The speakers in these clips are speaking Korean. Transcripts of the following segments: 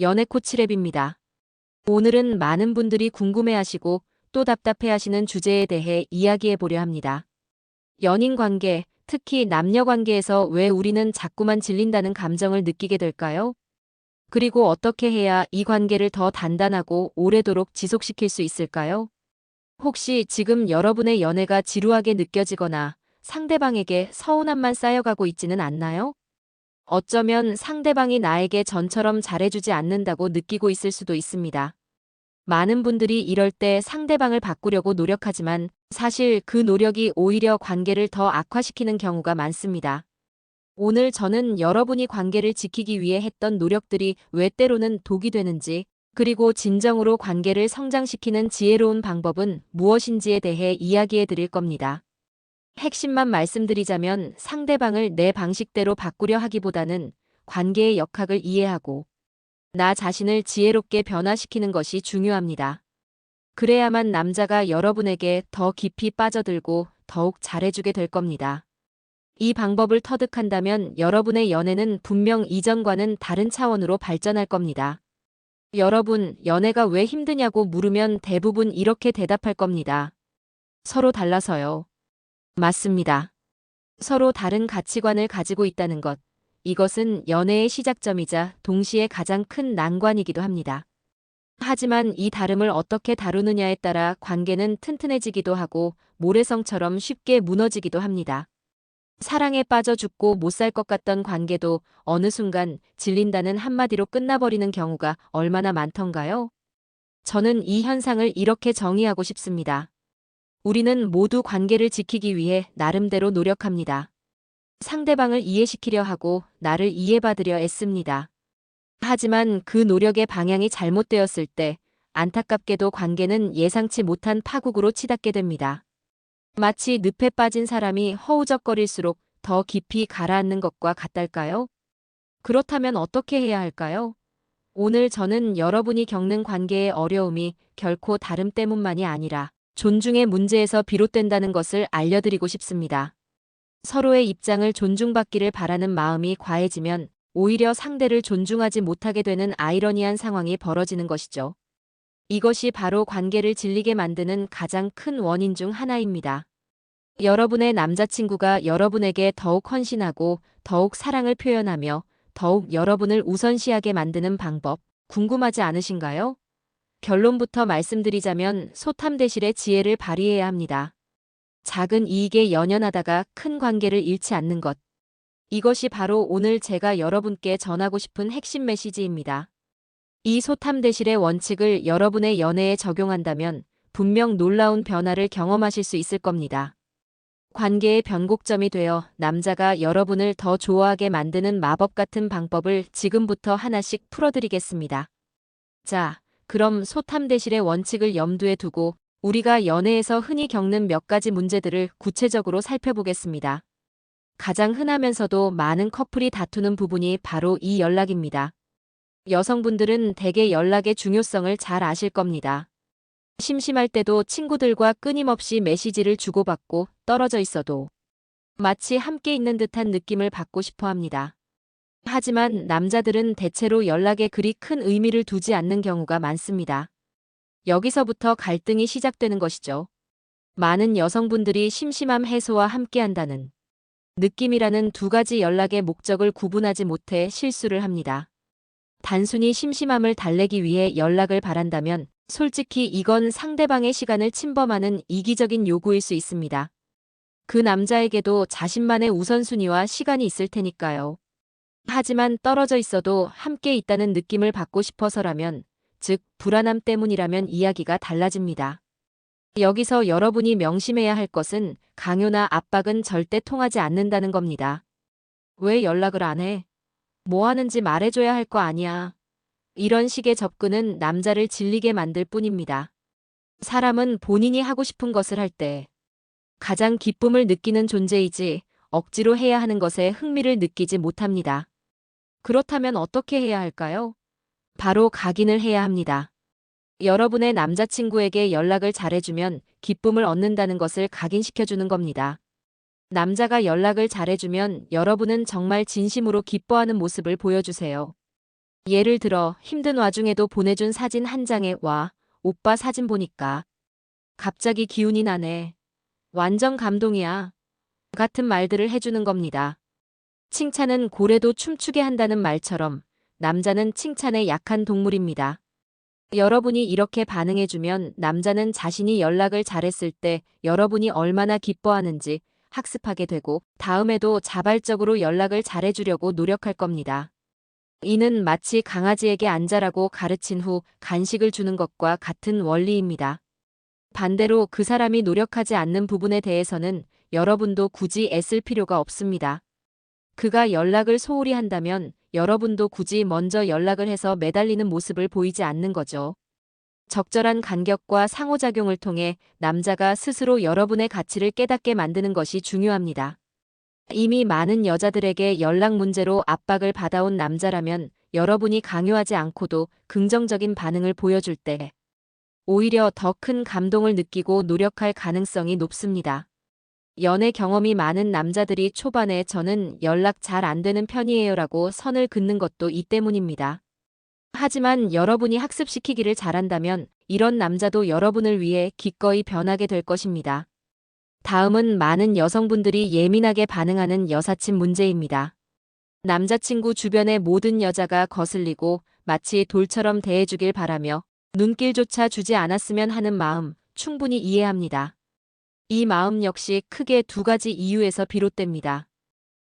연애 코치랩입니다. 오늘은 많은 분들이 궁금해하시고 또 답답해하시는 주제에 대해 이야기해 보려 합니다. 연인 관계, 특히 남녀 관계에서 왜 우리는 자꾸만 질린다는 감정을 느끼게 될까요? 그리고 어떻게 해야 이 관계를 더 단단하고 오래도록 지속시킬 수 있을까요? 혹시 지금 여러분의 연애가 지루하게 느껴지거나 상대방에게 서운함만 쌓여가고 있지는 않나요? 어쩌면 상대방이 나에게 전처럼 잘해주지 않는다고 느끼고 있을 수도 있습니다. 많은 분들이 이럴 때 상대방을 바꾸려고 노력하지만 사실 그 노력이 오히려 관계를 더 악화시키는 경우가 많습니다. 오늘 저는 여러분이 관계를 지키기 위해 했던 노력들이 왜 때로는 독이 되는지, 그리고 진정으로 관계를 성장시키는 지혜로운 방법은 무엇인지에 대해 이야기해 드릴 겁니다. 핵심만 말씀드리자면 상대방을 내 방식대로 바꾸려 하기보다는 관계의 역학을 이해하고 나 자신을 지혜롭게 변화시키는 것이 중요합니다. 그래야만 남자가 여러분에게 더 깊이 빠져들고 더욱 잘해주게 될 겁니다. 이 방법을 터득한다면 여러분의 연애는 분명 이전과는 다른 차원으로 발전할 겁니다. 여러분, 연애가 왜 힘드냐고 물으면 대부분 이렇게 대답할 겁니다. 서로 달라서요. 맞습니다. 서로 다른 가치관을 가지고 있다는 것. 이것은 연애의 시작점이자 동시에 가장 큰 난관이기도 합니다. 하지만 이 다름을 어떻게 다루느냐에 따라 관계는 튼튼해지기도 하고 모래성처럼 쉽게 무너지기도 합니다. 사랑에 빠져 죽고 못 살 것 같던 관계도 어느 순간 질린다는 한마디로 끝나버리는 경우가 얼마나 많던가요? 저는 이 현상을 이렇게 정의하고 싶습니다. 우리는 모두 관계를 지키기 위해 나름대로 노력합니다. 상대방을 이해시키려 하고 나를 이해받으려 애씁니다. 하지만 그 노력의 방향이 잘못되었을 때 안타깝게도 관계는 예상치 못한 파국으로 치닫게 됩니다. 마치 늪에 빠진 사람이 허우적거릴수록 더 깊이 가라앉는 것과 같달까요? 그렇다면 어떻게 해야 할까요? 오늘 저는 여러분이 겪는 관계의 어려움이 결코 다름 때문만이 아니라 존중의 문제에서 비롯된다는 것을 알려드리고 싶습니다. 서로의 입장을 존중받기를 바라는 마음이 과해지면 오히려 상대를 존중하지 못하게 되는 아이러니한 상황이 벌어지는 것이죠. 이것이 바로 관계를 질리게 만드는 가장 큰 원인 중 하나입니다. 여러분의 남자친구가 여러분에게 더욱 헌신하고 더욱 사랑을 표현하며 더욱 여러분을 우선시하게 만드는 방법 궁금하지 않으신가요? 결론부터 말씀드리자면 소탐대실의 지혜를 발휘해야 합니다. 작은 이익에 연연하다가 큰 관계를 잃지 않는 것. 이것이 바로 오늘 제가 여러분께 전하고 싶은 핵심 메시지입니다. 이 소탐대실의 원칙을 여러분의 연애에 적용한다면 분명 놀라운 변화를 경험하실 수 있을 겁니다. 관계의 변곡점이 되어 남자가 여러분을 더 좋아하게 만드는 마법 같은 방법을 지금부터 하나씩 풀어드리겠습니다. 자, 그럼 소탐대실의 원칙을 염두에 두고 우리가 연애에서 흔히 겪는 몇 가지 문제들을 구체적으로 살펴보겠습니다. 가장 흔하면서도 많은 커플이 다투는 부분이 바로 이 연락입니다. 여성분들은 대개 연락의 중요성을 잘 아실 겁니다. 심심할 때도 친구들과 끊임없이 메시지를 주고받고 떨어져 있어도 마치 함께 있는 듯한 느낌을 받고 싶어 합니다. 하지만 남자들은 대체로 연락에 그리 큰 의미를 두지 않는 경우가 많습니다. 여기서부터 갈등이 시작되는 것이죠. 많은 여성분들이 심심함 해소와 함께한다는 느낌이라는 두 가지 연락의 목적을 구분하지 못해 실수를 합니다. 단순히 심심함을 달래기 위해 연락을 바란다면 솔직히 이건 상대방의 시간을 침범하는 이기적인 요구일 수 있습니다. 그 남자에게도 자신만의 우선순위와 시간이 있을 테니까요. 하지만 떨어져 있어도 함께 있다는 느낌을 받고 싶어서라면, 즉 불안함 때문이라면 이야기가 달라집니다. 여기서 여러분이 명심해야 할 것은 강요나 압박은 절대 통하지 않는다는 겁니다. 왜 연락을 안 해? 뭐 하는지 말해줘야 할 거 아니야. 이런 식의 접근은 남자를 질리게 만들 뿐입니다. 사람은 본인이 하고 싶은 것을 할 때 가장 기쁨을 느끼는 존재이지 억지로 해야 하는 것에 흥미를 느끼지 못합니다. 그렇다면 어떻게 해야 할까요? 바로 각인을 해야 합니다. 여러분의 남자친구에게 연락을 잘해주면 기쁨을 얻는다는 것을 각인시켜주는 겁니다. 남자가 연락을 잘해주면 여러분은 정말 진심으로 기뻐하는 모습을 보여주세요. 예를 들어 힘든 와중에도 보내준 사진 한 장에 와, 오빠 사진 보니까 갑자기 기운이 나네. 완전 감동이야. 같은 말들을 해주는 겁니다. 칭찬은 고래도 춤추게 한다는 말처럼 남자는 칭찬에 약한 동물입니다. 여러분이 이렇게 반응해주면 남자는 자신이 연락을 잘했을 때 여러분이 얼마나 기뻐하는지 학습하게 되고 다음에도 자발적으로 연락을 잘해주려고 노력할 겁니다. 이는 마치 강아지에게 앉아라고 가르친 후 간식을 주는 것과 같은 원리입니다. 반대로 그 사람이 노력하지 않는 부분에 대해서는 여러분도 굳이 애쓸 필요가 없습니다. 그가 연락을 소홀히 한다면 여러분도 굳이 먼저 연락을 해서 매달리는 모습을 보이지 않는 거죠. 적절한 간격과 상호작용을 통해 남자가 스스로 여러분의 가치를 깨닫게 만드는 것이 중요합니다. 이미 많은 여자들에게 연락 문제로 압박을 받아온 남자라면 여러분이 강요하지 않고도 긍정적인 반응을 보여줄 때 오히려 더 큰 감동을 느끼고 노력할 가능성이 높습니다. 연애 경험이 많은 남자들이 초반에 저는 연락 잘 안 되는 편이에요라고 선을 긋는 것도 이 때문입니다. 하지만 여러분이 학습시키기를 잘한다면 이런 남자도 여러분을 위해 기꺼이 변하게 될 것입니다. 다음은 많은 여성분들이 예민하게 반응하는 여사친 문제입니다. 남자친구 주변의 모든 여자가 거슬리고 마치 돌처럼 대해주길 바라며 눈길조차 주지 않았으면 하는 마음 충분히 이해합니다. 이 마음 역시 크게 두 가지 이유에서 비롯됩니다.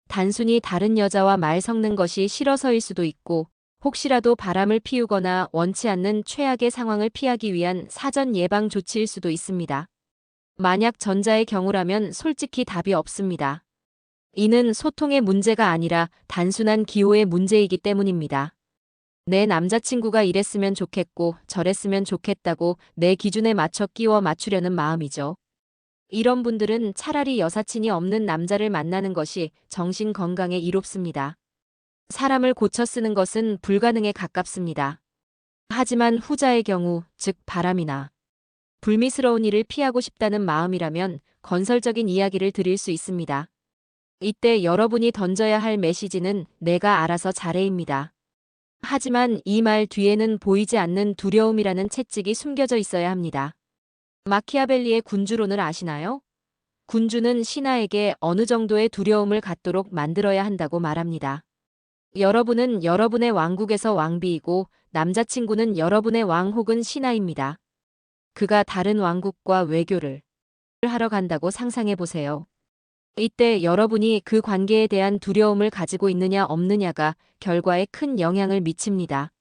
단순히 다른 여자와 말 섞는 것이 싫어서일 수도 있고 혹시라도 바람을 피우거나 원치 않는 최악의 상황을 피하기 위한 사전 예방 조치일 수도 있습니다. 만약 전자의 경우라면 솔직히 답이 없습니다. 이는 소통의 문제가 아니라 단순한 기호의 문제이기 때문입니다. 내 남자친구가 이랬으면 좋겠고 저랬으면 좋겠다고 내 기준에 맞춰 끼워 맞추려는 마음이죠. 이런 분들은 차라리 여사친이 없는 남자를 만나는 것이 정신 건강에 이롭습니다. 사람을 고쳐 쓰는 것은 불가능에 가깝습니다. 하지만 후자의 경우, 즉 바람이나 불미스러운 일을 피하고 싶다는 마음이라면 건설적인 이야기를 드릴 수 있습니다. 이때 여러분이 던져야 할 메시지는 내가 알아서 잘해입니다. 하지만 이 말 뒤에는 보이지 않는 두려움이라는 채찍이 숨겨져 있어야 합니다. 마키아벨리의 군주론을 아시나요? 군주는 신하에게 어느 정도의 두려움을 갖도록 만들어야 한다고 말합니다. 여러분은 여러분의 왕국에서 왕비이고 남자친구는 여러분의 왕 혹은 신하입니다. 그가 다른 왕국과 외교를 하러 간다고 상상해 보세요. 이때 여러분이 그 관계에 대한 두려움을 가지고 있느냐 없느냐가 결과에 큰 영향을 미칩니다.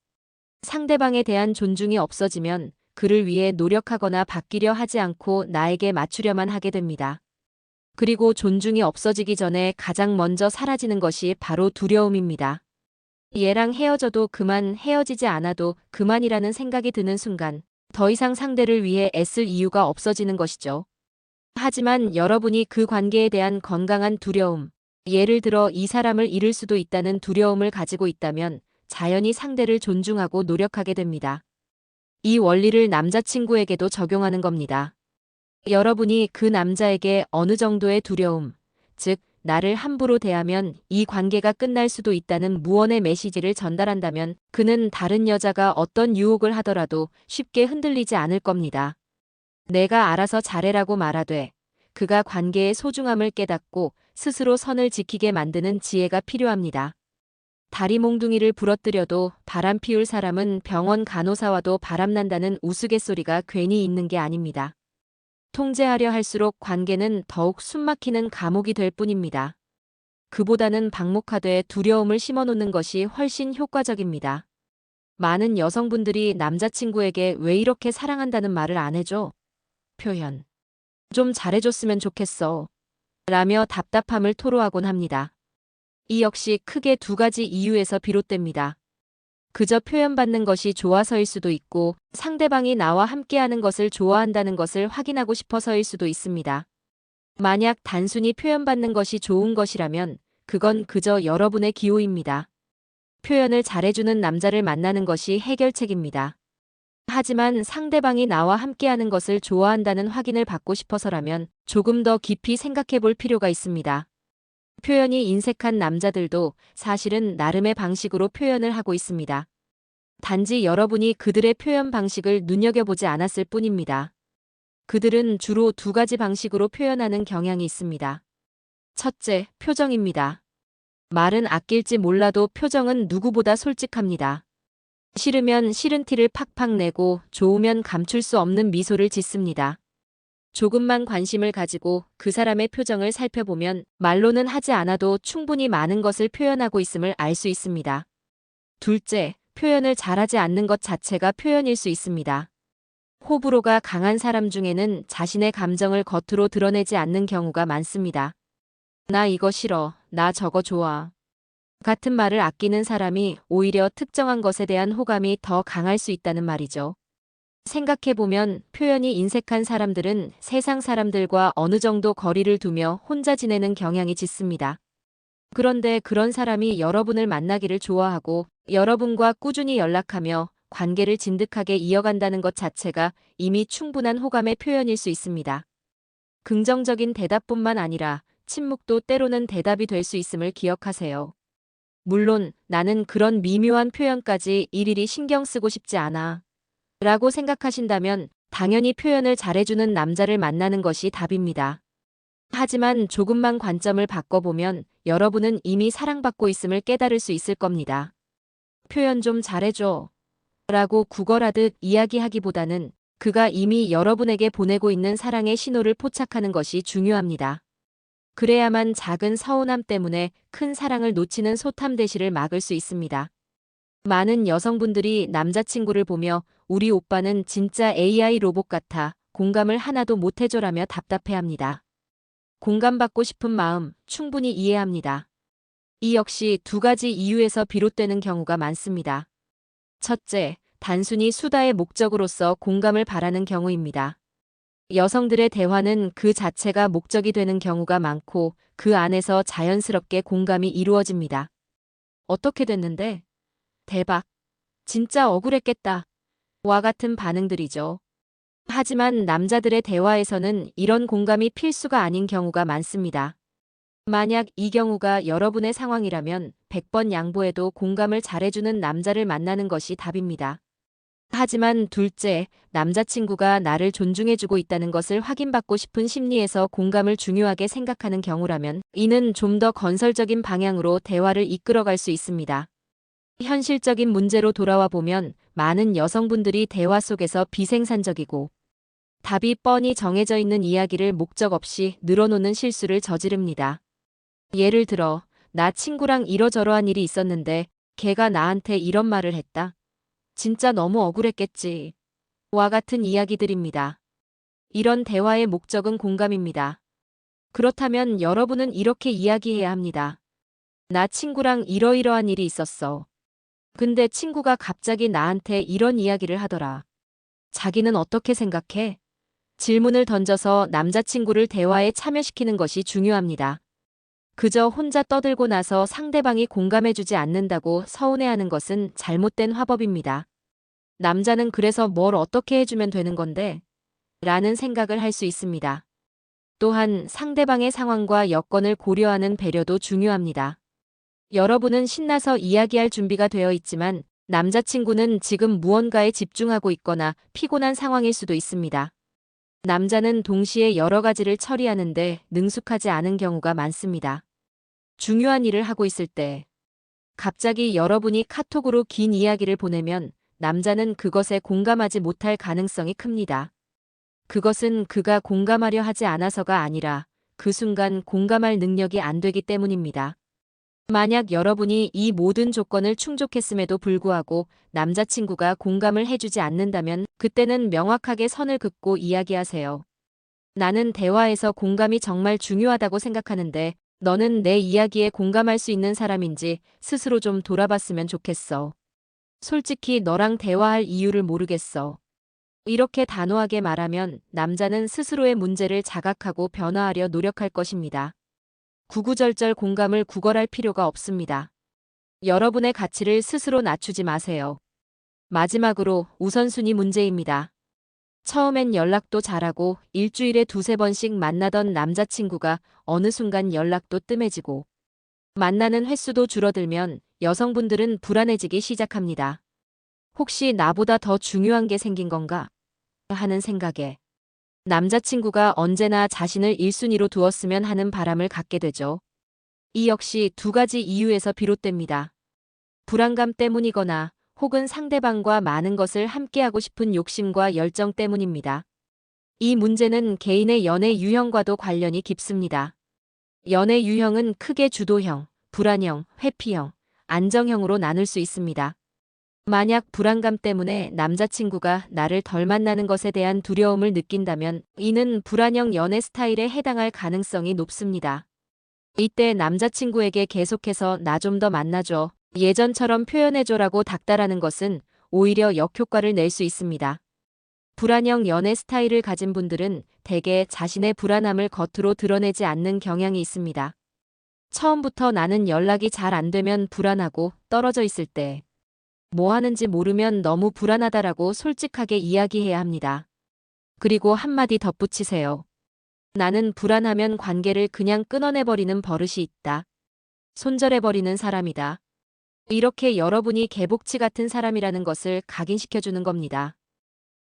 상대방에 대한 존중이 없어지면 그를 위해 노력하거나 바뀌려 하지 않고 나에게 맞추려만 하게 됩니다. 그리고 존중이 없어지기 전에 가장 먼저 사라지는 것이 바로 두려움입니다. 얘랑 헤어져도 그만, 헤어지지 않아도 그만이라는 생각이 드는 순간 더 이상 상대를 위해 애쓸 이유가 없어지는 것이죠. 하지만 여러분이 그 관계에 대한 건강한 두려움, 예를 들어 이 사람을 잃을 수도 있다는 두려움을 가지고 있다면 자연히 상대를 존중하고 노력하게 됩니다. 이 원리를 남자친구에게도 적용하는 겁니다. 여러분이 그 남자에게 어느 정도의 두려움, 즉 나를 함부로 대하면 이 관계가 끝날 수도 있다는 무언의 메시지를 전달한다면 그는 다른 여자가 어떤 유혹을 하더라도 쉽게 흔들리지 않을 겁니다. 내가 알아서 잘해라고 말하되 그가 관계의 소중함을 깨닫고 스스로 선을 지키게 만드는 지혜가 필요합니다. 다리 몽둥이를 부러뜨려도 바람 피울 사람은 병원 간호사와도 바람난다는 우스갯소리가 괜히 있는 게 아닙니다. 통제하려 할수록 관계는 더욱 숨막히는 감옥이 될 뿐입니다. 그보다는 방목하되 두려움을 심어놓는 것이 훨씬 효과적입니다. 많은 여성분들이 남자친구에게 왜 이렇게 사랑한다는 말을 안 해줘? 표현. 좀 잘해줬으면 좋겠어. 라며 답답함을 토로하곤 합니다. 이 역시 크게 두 가지 이유에서 비롯됩니다. 그저 표현받는 것이 좋아서일 수도 있고 상대방이 나와 함께하는 것을 좋아한다는 것을 확인하고 싶어서일 수도 있습니다. 만약 단순히 표현받는 것이 좋은 것이라면 그건 그저 여러분의 기호입니다. 표현을 잘해주는 남자를 만나는 것이 해결책입니다. 하지만 상대방이 나와 함께하는 것을 좋아한다는 확인을 받고 싶어서라면 조금 더 깊이 생각해 볼 필요가 있습니다. 표현이 인색한 남자들도 사실은 나름의 방식으로 표현을 하고 있습니다. 단지 여러분이 그들의 표현 방식을 눈여겨보지 않았을 뿐입니다. 그들은 주로 두 가지 방식으로 표현하는 경향이 있습니다. 첫째, 표정입니다. 말은 아낄지 몰라도 표정은 누구보다 솔직합니다. 싫으면 싫은 티를 팍팍 내고 좋으면 감출 수 없는 미소를 짓습니다. 조금만 관심을 가지고 그 사람의 표정을 살펴보면 말로는 하지 않아도 충분히 많은 것을 표현하고 있음을 알 수 있습니다. 둘째, 표현을 잘하지 않는 것 자체가 표현일 수 있습니다. 호불호가 강한 사람 중에는 자신의 감정을 겉으로 드러내지 않는 경우가 많습니다. 나 이거 싫어, 나 저거 좋아. 같은 말을 아끼는 사람이 오히려 특정한 것에 대한 호감이 더 강할 수 있다는 말이죠. 생각해보면 표현이 인색한 사람들은 세상 사람들과 어느 정도 거리를 두며 혼자 지내는 경향이 짙습니다. 그런데 그런 사람이 여러분을 만나기를 좋아하고 여러분과 꾸준히 연락하며 관계를 진득하게 이어간다는 것 자체가 이미 충분한 호감의 표현일 수 있습니다. 긍정적인 대답뿐만 아니라 침묵도 때로는 대답이 될 수 있음을 기억하세요. 물론 나는 그런 미묘한 표현까지 일일이 신경 쓰고 싶지 않아. 라고 생각하신다면 당연히 표현을 잘해주는 남자를 만나는 것이 답입니다. 하지만 조금만 관점을 바꿔보면 여러분은 이미 사랑받고 있음을 깨달을 수 있을 겁니다. 표현 좀 잘해줘. 라고 구걸하듯 이야기하기보다는 그가 이미 여러분에게 보내고 있는 사랑의 신호를 포착하는 것이 중요합니다. 그래야만 작은 서운함 때문에 큰 사랑을 놓치는 소탐대시를 막을 수 있습니다. 많은 여성분들이 남자친구를 보며 우리 오빠는 진짜 AI 로봇 같아 공감을 하나도 못 해줘라며 답답해합니다. 공감받고 싶은 마음 충분히 이해합니다. 이 역시 두 가지 이유에서 비롯되는 경우가 많습니다. 첫째, 단순히 수다의 목적으로서 공감을 바라는 경우입니다. 여성들의 대화는 그 자체가 목적이 되는 경우가 많고 그 안에서 자연스럽게 공감이 이루어집니다. 어떻게 됐는데? 대박. 진짜 억울했겠다. 와 같은 반응들이죠. 하지만 남자들의 대화에서는 이런 공감이 필수가 아닌 경우가 많습니다. 만약 이 경우가 여러분의 상황이라면 100번 양보해도 공감을 잘해주는 남자를 만나는 것이 답입니다. 하지만 둘째, 남자친구가 나를 존중해주고 있다는 것을 확인받고 싶은 심리에서 공감을 중요하게 생각하는 경우라면 이는 좀 더 건설적인 방향으로 대화를 이끌어갈 수 있습니다. 현실적인 문제로 돌아와 보면 많은 여성분들이 대화 속에서 비생산적이고 답이 뻔히 정해져 있는 이야기를 목적 없이 늘어놓는 실수를 저지릅니다. 예를 들어, 나 친구랑 이러저러한 일이 있었는데 걔가 나한테 이런 말을 했다. 진짜 너무 억울했겠지. 와 같은 이야기들입니다. 이런 대화의 목적은 공감입니다. 그렇다면 여러분은 이렇게 이야기해야 합니다. 나 친구랑 이러이러한 일이 있었어. 근데 친구가 갑자기 나한테 이런 이야기를 하더라. 자기는 어떻게 생각해? 질문을 던져서 남자친구를 대화에 참여시키는 것이 중요합니다. 그저 혼자 떠들고 나서 상대방이 공감해주지 않는다고 서운해하는 것은 잘못된 화법입니다. 남자는 그래서 뭘 어떻게 해주면 되는 건데? 라는 생각을 할 수 있습니다. 또한 상대방의 상황과 여건을 고려하는 배려도 중요합니다. 여러분은 신나서 이야기할 준비가 되어 있지만 남자친구는 지금 무언가에 집중하고 있거나 피곤한 상황일 수도 있습니다. 남자는 동시에 여러 가지를 처리하는데 능숙하지 않은 경우가 많습니다. 중요한 일을 하고 있을 때 갑자기 여러분이 카톡으로 긴 이야기를 보내면 남자는 그것에 공감하지 못할 가능성이 큽니다. 그것은 그가 공감하려 하지 않아서가 아니라 그 순간 공감할 능력이 안 되기 때문입니다. 만약 여러분이 이 모든 조건을 충족했음에도 불구하고 남자친구가 공감을 해주지 않는다면 그때는 명확하게 선을 긋고 이야기하세요. 나는 대화에서 공감이 정말 중요하다고 생각하는데 너는 내 이야기에 공감할 수 있는 사람인지 스스로 좀 돌아봤으면 좋겠어. 솔직히 너랑 대화할 이유를 모르겠어. 이렇게 단호하게 말하면 남자는 스스로의 문제를 자각하고 변화하려 노력할 것입니다. 구구절절 공감을 구걸할 필요가 없습니다. 여러분의 가치를 스스로 낮추지 마세요. 마지막으로 우선순위 문제입니다. 처음엔 연락도 잘하고 일주일에 두세 번씩 만나던 남자친구가 어느 순간 연락도 뜸해지고 만나는 횟수도 줄어들면 여성분들은 불안해지기 시작합니다. 혹시 나보다 더 중요한 게 생긴 건가? 하는 생각에 남자친구가 언제나 자신을 1순위로 두었으면 하는 바람을 갖게 되죠. 이 역시 두 가지 이유에서 비롯됩니다. 불안감 때문이거나 혹은 상대방과 많은 것을 함께하고 싶은 욕심과 열정 때문입니다. 이 문제는 개인의 연애 유형과도 관련이 깊습니다. 연애 유형은 크게 주도형, 불안형, 회피형, 안정형으로 나눌 수 있습니다. 만약 불안감 때문에 남자친구가 나를 덜 만나는 것에 대한 두려움을 느낀다면 이는 불안형 연애 스타일에 해당할 가능성이 높습니다. 이때 남자친구에게 계속해서 나 좀 더 만나줘, 예전처럼 표현해줘라고 닥달하는 것은 오히려 역효과를 낼 수 있습니다. 불안형 연애 스타일을 가진 분들은 대개 자신의 불안함을 겉으로 드러내지 않는 경향이 있습니다. 처음부터 나는 연락이 잘 안 되면 불안하고 떨어져 있을 때 뭐 하는지 모르면 너무 불안하다라고 솔직하게 이야기해야 합니다. 그리고 한마디 덧붙이세요. 나는 불안하면 관계를 그냥 끊어내버리는 버릇이 있다. 손절해버리는 사람이다. 이렇게 여러분이 개복치 같은 사람이라는 것을 각인시켜주는 겁니다.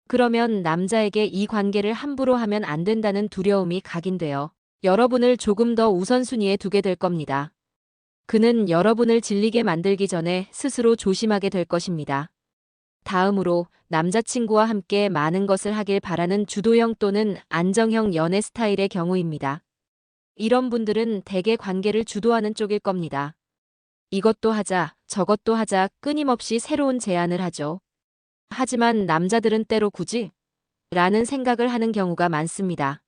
그러면 남자에게 이 관계를 함부로 하면 안 된다는 두려움이 각인되어 여러분을 조금 더 우선순위에 두게 될 겁니다. 그는 여러분을 질리게 만들기 전에 스스로 조심하게 될 것입니다. 다음으로 남자친구와 함께 많은 것을 하길 바라는 주도형 또는 안정형 연애 스타일의 경우입니다. 이런 분들은 대개 관계를 주도하는 쪽일 겁니다. 이것도 하자, 저것도 하자 끊임없이 새로운 제안을 하죠. 하지만 남자들은 때로 굳이? 라는 생각을 하는 경우가 많습니다.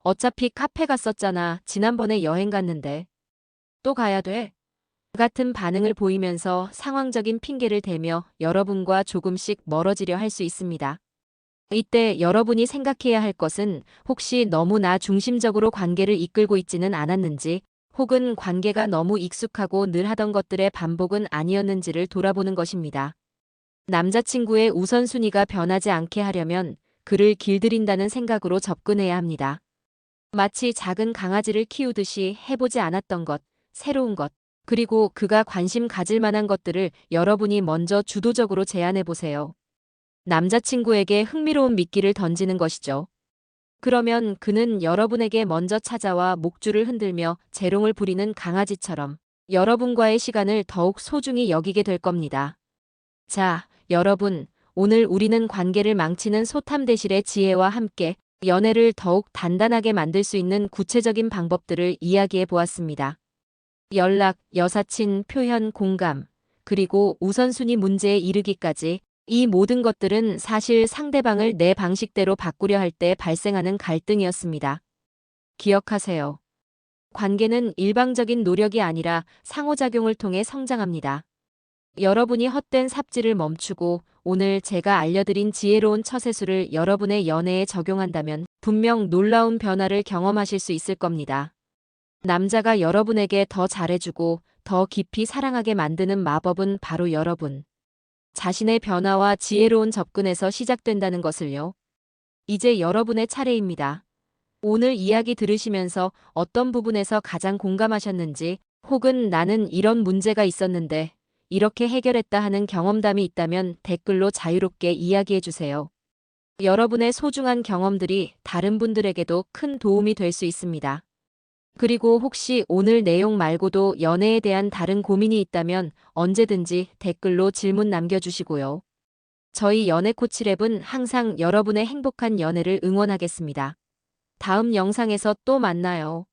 어차피 카페 갔었잖아. 지난번에 여행 갔는데. 또 가야 돼? 같은 반응을 보이면서 상황적인 핑계를 대며 여러분과 조금씩 멀어지려 할 수 있습니다. 이때 여러분이 생각해야 할 것은 혹시 너무 나 중심적으로 관계를 이끌고 있지는 않았는지, 혹은 관계가 너무 익숙하고 늘 하던 것들의 반복은 아니었는지를 돌아보는 것입니다. 남자친구의 우선순위가 변하지 않게 하려면 그를 길들인다는 생각으로 접근해야 합니다. 마치 작은 강아지를 키우듯이 해보지 않았던 것, 새로운 것, 그리고 그가 관심 가질 만한 것들을 여러분이 먼저 주도적으로 제안해 보세요. 남자친구에게 흥미로운 미끼를 던지는 것이죠. 그러면 그는 여러분에게 먼저 찾아와 목줄을 흔들며 재롱을 부리는 강아지처럼 여러분과의 시간을 더욱 소중히 여기게 될 겁니다. 자, 여러분, 오늘 우리는 관계를 망치는 소탐대실의 지혜와 함께 연애를 더욱 단단하게 만들 수 있는 구체적인 방법들을 이야기해 보았습니다. 연락, 여사친, 표현, 공감, 그리고 우선순위 문제에 이르기까지 이 모든 것들은 사실 상대방을 내 방식대로 바꾸려 할 때 발생하는 갈등이었습니다. 기억하세요. 관계는 일방적인 노력이 아니라 상호작용을 통해 성장합니다. 여러분이 헛된 삽질을 멈추고 오늘 제가 알려드린 지혜로운 처세술을 여러분의 연애에 적용한다면 분명 놀라운 변화를 경험하실 수 있을 겁니다. 남자가 여러분에게 더 잘해주고 더 깊이 사랑하게 만드는 마법은 바로 여러분 자신의 변화와 지혜로운 접근에서 시작된다는 것을요. 이제 여러분의 차례입니다. 오늘 이야기 들으시면서 어떤 부분에서 가장 공감하셨는지, 혹은 나는 이런 문제가 있었는데 이렇게 해결했다 하는 경험담이 있다면 댓글로 자유롭게 이야기해 주세요. 여러분의 소중한 경험들이 다른 분들에게도 큰 도움이 될 수 있습니다. 그리고 혹시 오늘 내용 말고도 연애에 대한 다른 고민이 있다면 언제든지 댓글로 질문 남겨주시고요. 저희 연애코치랩은 항상 여러분의 행복한 연애를 응원하겠습니다. 다음 영상에서 또 만나요.